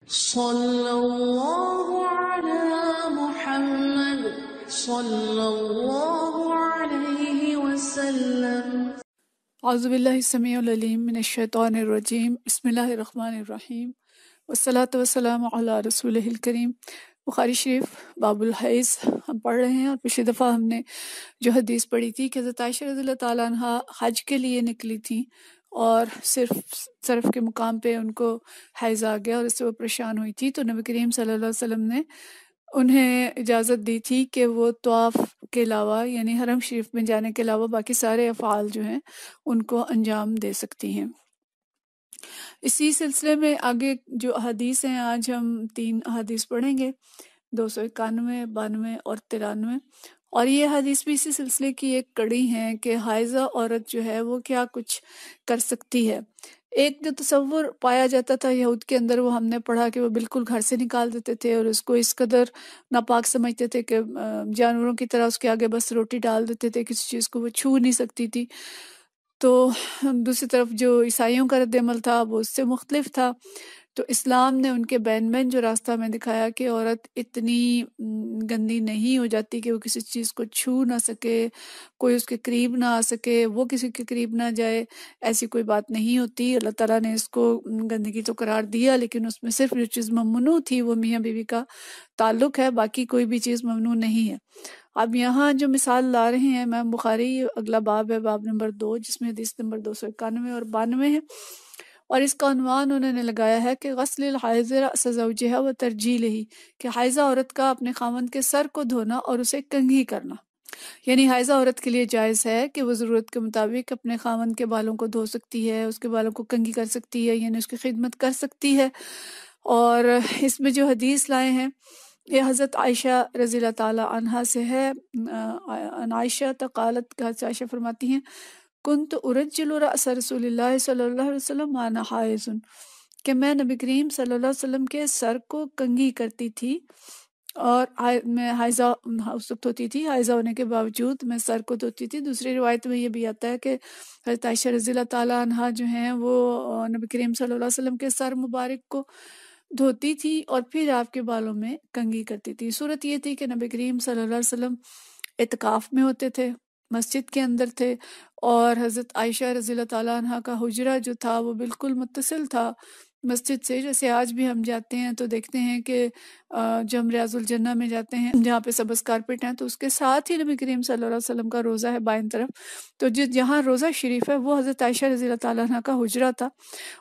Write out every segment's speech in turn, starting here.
صلی اللہ علی محمد صلی اللہ علیہ وسلم۔ اعوذ باللہ السمیع العلیم من الشیطان الرجیم، بسم اللہ الرحمن الرحیم، والصلاۃ والسلام علی رسولہ الکریم۔ بخاری شریف باب الحیض ہم پڑھ رہے ہیں، اور پچھلی دفعہ ہم نے جو حدیث پڑھی تھی کہ حضرت عائشہ رضی اللہ تعالیٰ عنہ حج کے لیے نکلی تھیں اور صرف کے مقام پہ ان کو حیض آ گیا اور اس سے وہ پریشان ہوئی تھی، تو نبی کریم صلی اللہ علیہ وسلم نے انہیں اجازت دی تھی کہ وہ طواف کے علاوہ یعنی حرم شریف میں جانے کے علاوہ باقی سارے افعال جو ہیں ان کو انجام دے سکتی ہیں۔ اسی سلسلے میں آگے جو احادیث ہیں، آج ہم 3 احادیث پڑھیں گے، 291، 92 اور 93، اور یہ حدیث بھی اسی سلسلے کی ایک کڑی ہیں کہ حائضہ عورت جو ہے وہ کیا کچھ کر سکتی ہے۔ ایک جو تصور پایا جاتا تھا یہود کے اندر، وہ ہم نے پڑھا کہ وہ بالکل گھر سے نکال دیتے تھے اور اس کو اس قدر ناپاک سمجھتے تھے کہ جانوروں کی طرح اس کے آگے بس روٹی ڈال دیتے تھے، کسی چیز کو وہ چھو نہیں سکتی تھی۔ تو دوسری طرف جو عیسائیوں کا رد عمل تھا وہ اس سے مختلف تھا۔ تو اسلام نے ان کے بین بین جو راستہ میں دکھایا کہ عورت اتنی گندی نہیں ہو جاتی کہ وہ کسی چیز کو چھو نہ سکے، کوئی اس کے قریب نہ آ سکے، وہ کسی کے قریب نہ جائے، ایسی کوئی بات نہیں ہوتی۔ اللہ تعالیٰ نے اس کو گندگی تو قرار دیا، لیکن اس میں صرف جو چیز ممنوع تھی وہ میاں بیوی کا تعلق ہے، باقی کوئی بھی چیز ممنوع نہیں ہے۔ اب یہاں جو مثال لا رہے ہیں امام بخاری، اگلا باب ہے باب نمبر 2، جس میں حدیث نمبر 291 اور 92 ہے، اور اس کا عنوان انہوں نے لگایا ہے کہ غسل الحائض رأس زوجها و ترجیلہ، کہ حائضہ عورت کا اپنے خاوند کے سر کو دھونا اور اسے کنگھی کرنا۔ یعنی حائضہ عورت کے لیے جائز ہے کہ وہ ضرورت کے مطابق اپنے خاوند کے بالوں کو دھو سکتی ہے، اس کے بالوں کو کنگھی کر سکتی ہے، یعنی اس کی خدمت کر سکتی ہے۔ اور اس میں جو حدیث لائے ہیں یہ حضرت عائشہ رضی اللہ تعالی عنہا سے ہے۔ عن عائشہ قالت، کہ حضرت عائشہ فرماتی ہیں کنت ارجل رأس رسول اللہ صلی اللہ علیہ وسلم وانا حائض، کہ میں نبی کریم صلی اللہ علیہ وسلم کے سر کو کنگھی کرتی تھی، اور میں حائضہ اس وقت ہوتی تھی، حائضہ ہونے کے باوجود میں سر کو دھوتی تھی۔ دوسری روایت میں یہ بھی آتا ہے کہ حضرت عائشہ رضی اللہ تعالیٰ عنہا جو ہیں وہ نبی کریم صلی اللہ علیہ وسلم کے سر مبارک کو دھوتی تھی اور پھر آپ کے بالوں میں کنگھی کرتی تھی۔ صورت یہ تھی کہ نبی کریم صلی اللہ علیہ وسلم اعتکاف میں ہوتے تھے، مسجد کے اندر تھے، اور حضرت عائشہ رضی اللہ تعالیٰ عنہ کا حجرہ جو تھا وہ بالکل متصل تھا مسجد سے۔ جیسے آج بھی ہم جاتے ہیں تو دیکھتے ہیں کہ جب ہم ریاض الجنہ میں جاتے ہیں جہاں پہ سبز کارپیٹ ہیں، تو اس کے ساتھ ہی نبی کریم صلی اللہ علیہ وسلم کا روضہ ہے بائیں طرف، تو جہاں روضہ شریف ہے وہ حضرت عائشہ رضی اللہ تعالیٰ عنہ کا حجرہ تھا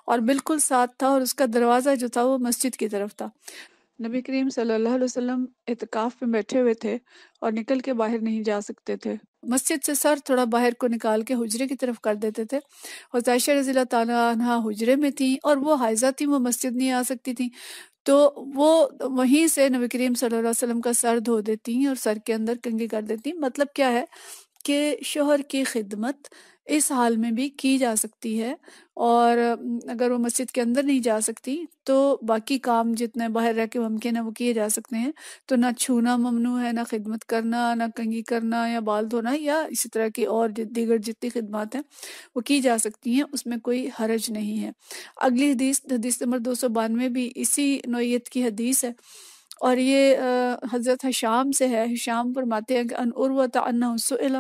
اور بالکل ساتھ تھا، اور اس کا دروازہ جو تھا وہ مسجد کی طرف تھا۔ نبی کریم صلی اللہ علیہ وسلم اعتکاف میں بیٹھے ہوئے تھے اور نکل کے باہر نہیں جا سکتے تھے، مسجد سے سر تھوڑا باہر کو نکال کے حجرے کی طرف کر دیتے تھے، اور عائشہ رضی اللہ تعالیٰ عنہ حجرے میں تھیں اور وہ حائضہ تھیں، وہ مسجد نہیں آ سکتی تھیں، تو وہ وہیں سے نبی کریم صلی اللہ علیہ وسلم کا سر دھو دیتی اور سر کے اندر کنگھی کر دیتی۔ مطلب کیا ہے کہ شوہر کی خدمت اس حال میں بھی کی جا سکتی ہے، اور اگر وہ مسجد کے اندر نہیں جا سکتی تو باقی کام جتنے باہر رہ کے ممکن ہے وہ کیے جا سکتے ہیں۔ تو نہ چھونا ممنوع ہے، نہ خدمت کرنا، نہ کنگھی کرنا یا بال دھونا یا اسی طرح کی اور دیگر جتنی خدمات ہیں وہ کی جا سکتی ہیں، اس میں کوئی حرج نہیں ہے۔ اگلی حدیث نمبر 292 بھی اسی نوعیت کی حدیث ہے، اور یہ حضرت حشام سے ہے۔ حشام فرماتے ہیں کہ ان عروہ انہ سئل،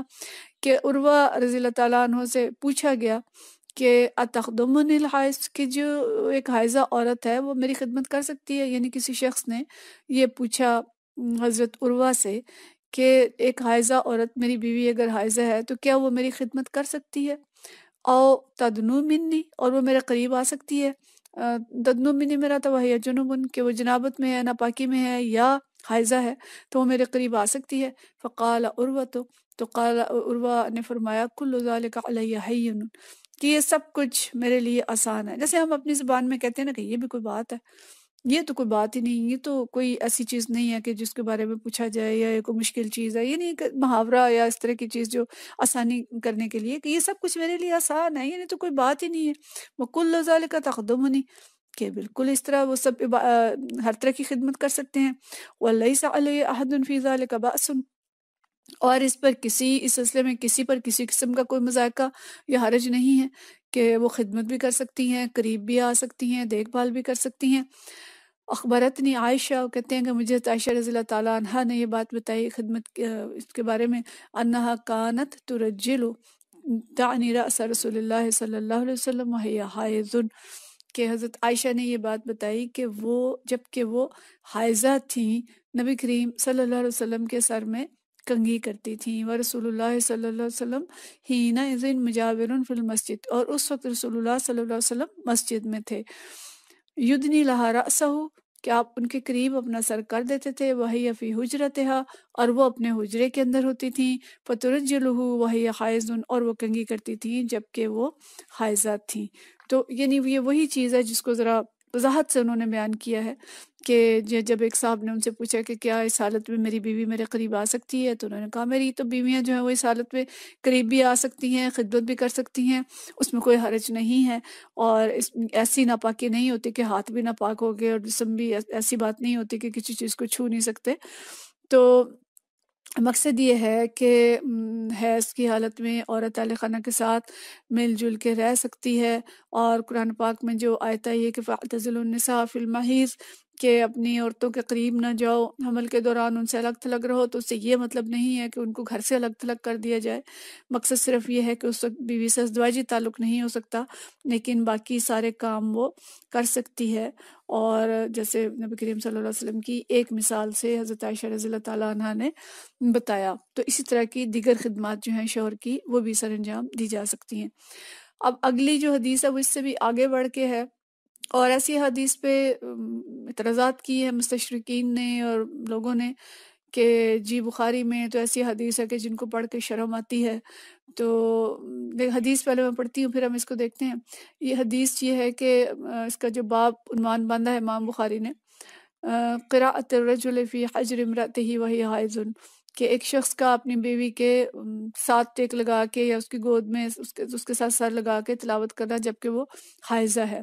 کہ عروہ رضی اللہ تعالیٰ عنہ سے پوچھا گیا کہ اتخدمنی الحائض، کہ جو ایک حائضہ عورت ہے وہ میری خدمت کر سکتی ہے؟ یعنی کسی شخص نے یہ پوچھا حضرت عروہ سے کہ ایک حائضہ عورت، میری بیوی اگر حائضہ ہے تو کیا وہ میری خدمت کر سکتی ہے؟ او تدنو منی، اور وہ میرے قریب آ سکتی ہے۔ تدنو منی میرا تو وہی جنوبن، کہ وہ جنابت میں ہے، ناپاکی میں ہے یا حائضہ ہے تو وہ میرے قریب آ سکتی ہے۔ فقال عروہ، تو قال عروہ نے فرمایا کل ذالک علی ہین، کہ یہ سب کچھ میرے لیے آسان ہے۔ جیسے ہم اپنی زبان میں کہتے ہیں نا کہ یہ بھی کوئی بات ہے، یہ تو کوئی بات ہی نہیں، یہ تو کوئی ایسی چیز نہیں ہے کہ جس کے بارے میں پوچھا جائے، یا یہ کوئی مشکل چیز ہے، یہ نہیں کہ محاورہ یا اس طرح کی چیز جو آسانی کرنے کے لیے، کہ یہ سب کچھ میرے لیے آسان ہے، یہ تو کوئی بات ہی نہیں ہے۔ وَكُلُّ ذَلِكَ تَقْدُمُنِي، کہ بالکل اس طرح وہ سب ہر طرح کی خدمت کر سکتے ہیں۔ وَلَيْسَ عَلَيَّ أَحَدٌ فِي ذَلِكَ بَأْسٌ، اور اس سلسلے میں کسی پر کسی قسم کا کوئی مذائقہ یا حرج نہیں ہے، کہ وہ خدمت بھی کر سکتی ہیں، قریب بھی آ سکتی ہیں، دیکھ بھال بھی کر سکتی ہیں۔ اخبرتنی عائشہ، وہ کہتے ہیں کہ مجھے عائشہ رضی اللہ تعالیٰ عنہا نے یہ بات بتائی خدمت اس کے بارے میں، انہا کانت ترجل تعنی رأس رسول اللہ صلی اللہ علیہ وسلم وہی حائض، کہ حضرت عائشہ نے یہ بات بتائی کہ وہ جب کہ وہ حائضہ تھیں نبی کریم صلی اللہ علیہ وسلم کے سر میں کنگھی کرتی تھیں، ورسول اللہ صلی اللہ علیہ وسلم ہینا اذن مجاور فی المسجد، اور اس وقت رسول اللہ صلی اللہ علیہ وسلم مسجد میں تھے، یدنی لہا رأسہ، کہ آپ ان کے قریب اپنا سر کر دیتے تھے، وہی فی حجرتہا، اور وہ اپنے حجرے کے اندر ہوتی تھیں، فترجلہ وہی حائض، اور وہ کنگھی کرتی تھیں جبکہ وہ حائضہ تھیں۔ تو یعنی یہ وہی چیز ہے جس کو ذرا وضاحت سے انہوں نے بیان کیا ہے کہ جب ایک صاحب نے ان سے پوچھا کہ کیا اس حالت میں میری بیوی میرے قریب آ سکتی ہے، تو انہوں نے کہا میری تو بیویاں جو ہیں وہ اس حالت میں قریب بھی آ سکتی ہیں، خدمت بھی کر سکتی ہیں، اس میں کوئی حرج نہیں ہے، اور ایسی ناپاکی نہیں ہوتی کہ ہاتھ بھی ناپاک ہو گئے، اور جسم بھی ایسی بات نہیں ہوتی کہ کسی چیز کو چھو نہیں سکتے۔ تو مقصد یہ ہے کہ حیض کی حالت میں عورت اہل خانہ کے ساتھ مل جل کے رہ سکتی ہے، اور قرآن پاک میں جو آیت ہے یہ کہ فاعتزلوا النساء فی المحیض، کہ اپنی عورتوں کے قریب نہ جاؤ حمل کے دوران، ان سے الگ تھلگ رہو، تو اس سے یہ مطلب نہیں ہے کہ ان کو گھر سے الگ تھلگ کر دیا جائے، مقصد صرف یہ ہے کہ اس وقت بیوی سے ازدواجی تعلق نہیں ہو سکتا، لیکن باقی سارے کام وہ کر سکتی ہے۔ اور جیسے نبی کریم صلی اللہ علیہ وسلم کی ایک مثال سے حضرت عائشہ رضی اللہ تعالیٰ عنہ نے بتایا، تو اسی طرح کی دیگر خدمات جو ہیں شوہر کی وہ بھی سر انجام دی جا سکتی ہیں۔ اب اگلی جو حدیث ہے وہ اس سے بھی آگے بڑھ کے ہے، اور ایسی حدیث پہ اعتراضات کی ہے مستشرقین نے اور لوگوں نے کہ جی بخاری میں تو ایسی حدیث ہے کہ جن کو پڑھ کے شرم آتی ہے۔ تو حدیث پہلے میں پڑھتی ہوں پھر ہم اس کو دیکھتے ہیں۔ یہ حدیث یہ ہے کہ اس کا جو باب عنوان باندھا ہے امام بخاری نے، قراءۃ الرجل فی حجر امرأتہ وہی حائض، کہ ایک شخص کا اپنی بیوی کے ساتھ ٹیک لگا کے یا اس کی گود میں اس کے ساتھ سر لگا کے تلاوت کرنا جبکہ وہ حائضہ ہے۔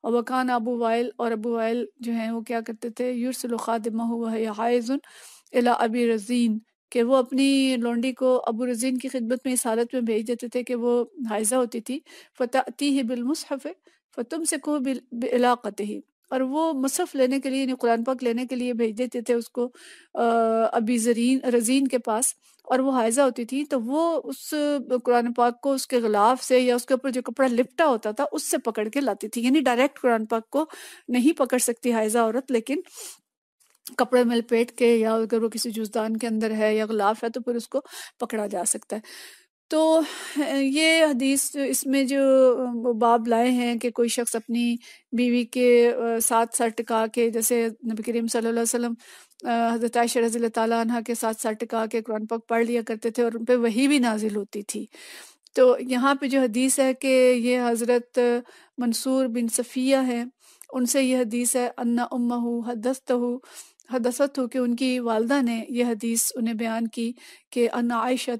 اور وکان ابو وائل، اور ابو وائل جو ہیں وہ کیا کرتے تھے، یرسل خادمہ وہی حائض الی ابی رزین، کہ وہ اپنی لونڈی کو ابو رزین کی خدمت میں اس حالت میں بھیج دیتے تھے کہ وہ حائضہ ہوتی تھی، فتأتیہ بالمصحف فتمسکہ بعلاقتہ، اور وہ مصحف لینے کے لیے یعنی قرآن پاک لینے کے لیے بھیج دیتے تھے اس کو ابی رزین کے پاس، اور وہ حائضہ ہوتی تھی، تو وہ اس قرآن پاک کو اس کے غلاف سے یا اس کے اوپر جو کپڑا لپٹا ہوتا تھا اس سے پکڑ کے لاتی تھی، یعنی ڈائریکٹ قرآن پاک کو نہیں پکڑ سکتی حائضہ عورت، لیکن کپڑے میں لپیٹ کے یا اگر وہ کسی جزدان کے اندر ہے یا غلاف ہے تو پھر اس کو پکڑا جا سکتا ہے۔ تو یہ حدیث اس میں جو باب لائے ہیں کہ کوئی شخص اپنی بیوی کے ساتھ سر ٹکا کے، جیسے نبی کریم صلی اللہ علیہ وسلم حضرت عائشہ رضی اللہ تعالیٰ عنہ کے ساتھ سر ٹکا کے قرآن پاک پڑھ لیا کرتے تھے اور ان پہ وحی بھی نازل ہوتی تھی۔ تو یہاں پہ جو حدیث ہے کہ یہ حضرت منصور بن صفیہ ہے، ان سے یہ حدیث ہے ان امہ حدثت ہو، کہ ان کی والدہ نے یہ حدیث انہیں بیان کی کہ ان عائشہ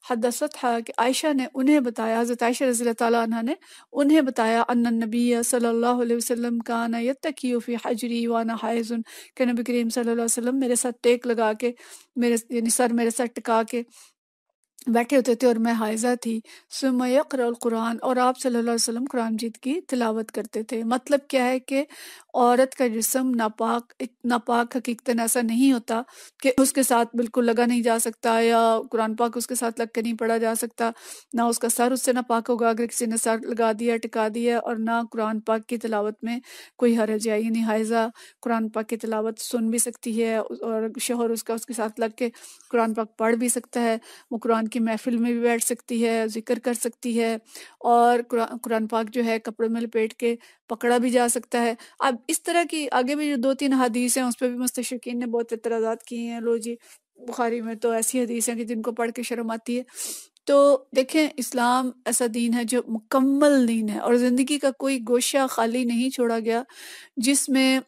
حدثت ہے، کہ عائشہ نے انہیں بتایا، حضرت عائشہ رضی اللہ تعالیٰ عنہ نے انہیں بتایا، ان النبی صلی اللہ علیہ وسلم کان یتکی فی حجری وانا حائض، کہ نبی کریم صلی اللہ علیہ وسلم میرے ساتھ ٹیک لگا کے یعنی سر میرے ساتھ ٹکا کے بیٹھے ہوتے تھے اور میں حائضہ تھی، ثم یقرأ القرآن، اور آپ صلی اللہ علیہ وسلم قرآن مجید کی تلاوت کرتے تھے۔ مطلب کیا ہے کہ عورت کا جسم ناپاک حقیقتاً ایسا نہیں ہوتا کہ اس کے ساتھ بالکل لگا نہیں جا سکتا، یا قرآن پاک اس کے ساتھ لگ کے نہیں پڑھا جا سکتا، نہ اس کا سر اس سے ناپاک ہوگا اگر کسی نے سر لگا دیا ٹکا دیا، اور نہ قرآن پاک کی تلاوت میں کوئی حرج ہے، یعنی حائضہ قرآن پاک کی تلاوت سن بھی سکتی ہے، اور شوہر اس کے ساتھ لگ کے قرآن پاک پڑھ بھی سکتا ہے، وہ قرآن کی محفل میں بھی بیٹھ سکتی ہے، ذکر کر سکتی ہے، اور قرآن پاک جو ہے کپڑے میں لپیٹ کے پکڑا بھی جا سکتا ہے۔ اب اس طرح کی آگے بھی جو 2-3 حدیث ہیں اس پہ بھی مستشرقین نے بہت اعتراضات کیے ہیں، لو جی بخاری میں تو ایسی حدیث ہیں کہ جن کو پڑھ کے شرم آتی ہے۔ تو دیکھیں اسلام ایسا دین ہے جو مکمل دین ہے، اور زندگی کا کوئی گوشہ خالی نہیں چھوڑا گیا جس میں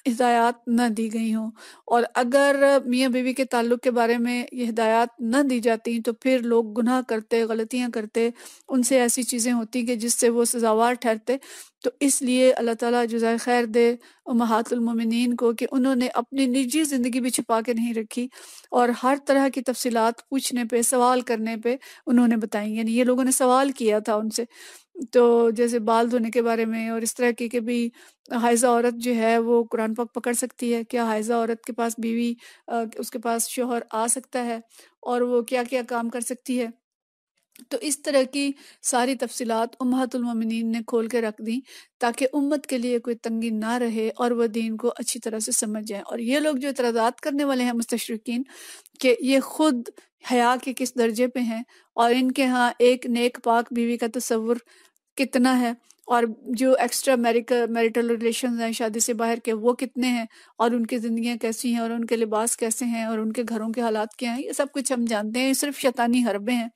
ہدایات نہ دی گئی ہوں، اور اگر میاں بیوی کے تعلق کے بارے میں یہ ہدایات نہ دی جاتی تو پھر لوگ گناہ کرتے، غلطیاں کرتے، ان سے ایسی چیزیں ہوتی کہ جس سے وہ سزاوار ٹھہرتے۔ تو اس لیے اللہ تعالیٰ جزائے خیر دے امہات المومنین کو کہ انہوں نے اپنی نجی زندگی بھی چھپا کے نہیں رکھی، اور ہر طرح کی تفصیلات پوچھنے پہ، سوال کرنے پہ انہوں نے بتائی. یعنی یہ لوگوں نے سوال کیا تھا ان سے، تو جیسے بال دھونے کے بارے میں اور اس طرح کی کہ بھی حائضہ عورت جو ہے وہ قرآن پاک پکڑ سکتی ہے کیا، حائضہ عورت کے پاس بیوی اس کے پاس شوہر آ سکتا ہے، اور وہ کیا کیا کام کر سکتی ہے. تو اس طرح کی ساری تفصیلات امہات المومنین نے کھول کے رکھ دیں تاکہ امت کے لیے کوئی تنگی نہ رہے اور وہ دین کو اچھی طرح سے سمجھ جائیں. اور یہ لوگ جو اعتراضات کرنے والے ہیں مستشرقین کہ یہ خود حیا کے کس درجے پہ ہیں، اور ان کے ہاں ایک نیک پاک بیوی کا تصور کتنا ہے، اور جو ایکسٹرا میریٹل ریلیشنز ہیں شادی سے باہر کے وہ کتنے ہیں، اور ان کی زندگیاں کیسی ہیں، اور ان کے لباس کیسے ہیں، اور ان کے گھروں کے حالات کیا ہیں، یہ سب کچھ ہم جانتے ہیں. یہ صرف شیطانی حربیں ہیں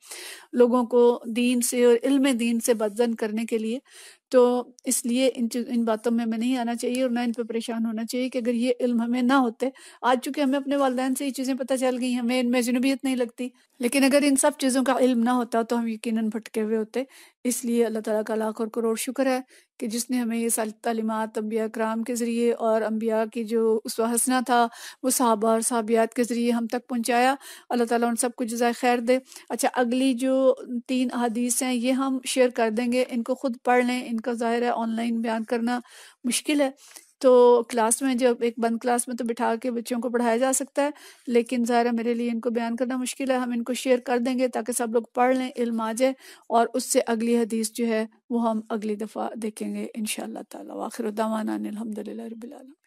لوگوں کو دین سے اور علم دین سے بدزن کرنے کے لیے. تو اس لیے ان باتوں میں ہمیں نہیں آنا چاہیے اور نہ ان پہ پریشان ہونا چاہیے کہ اگر یہ علم ہمیں نہ ہوتے. آج چونکہ ہمیں اپنے والدین سے یہ چیزیں پتہ چل گئی، ہمیں ان میں اجنبیت نہیں لگتی، لیکن اگر ان سب چیزوں کا علم نہ ہوتا تو ہم یقیناً بھٹکے ہوئے ہوتے. اس لیے اللہ تعالیٰ کا لاکھ اور کروڑ شکر ہے کہ جس نے ہمیں یہ تعلیمات انبیاء کرام کے ذریعے اور انبیاء کی جو اسوہ حسنہ تھا وہ صحابہ اور صحابیات کے ذریعے ہم تک پہنچایا. اللہ تعالیٰ ان سب کو جزائے خیر دے. اچھا، اگلی جو 3 احادیث ہیں یہ ہم شیئر کر دیں گے، ان کو خود پڑھ لیں. ان کا ظاہر ہے آن لائن بیان کرنا مشکل ہے، تو کلاس میں جب ایک بند کلاس میں تو بٹھا کے بچوں کو پڑھایا جا سکتا ہے، لیکن ظاہر ہے میرے لیے ان کو بیان کرنا مشکل ہے. ہم ان کو شیئر کر دیں گے تاکہ سب لوگ پڑھ لیں، علم آ جائے، اور اس سے اگلی حدیث جو ہے وہ ہم اگلی دفعہ دیکھیں گے انشاءاللہ تعالی. وآخر دعوانا ان الحمدللہ رب العالمین.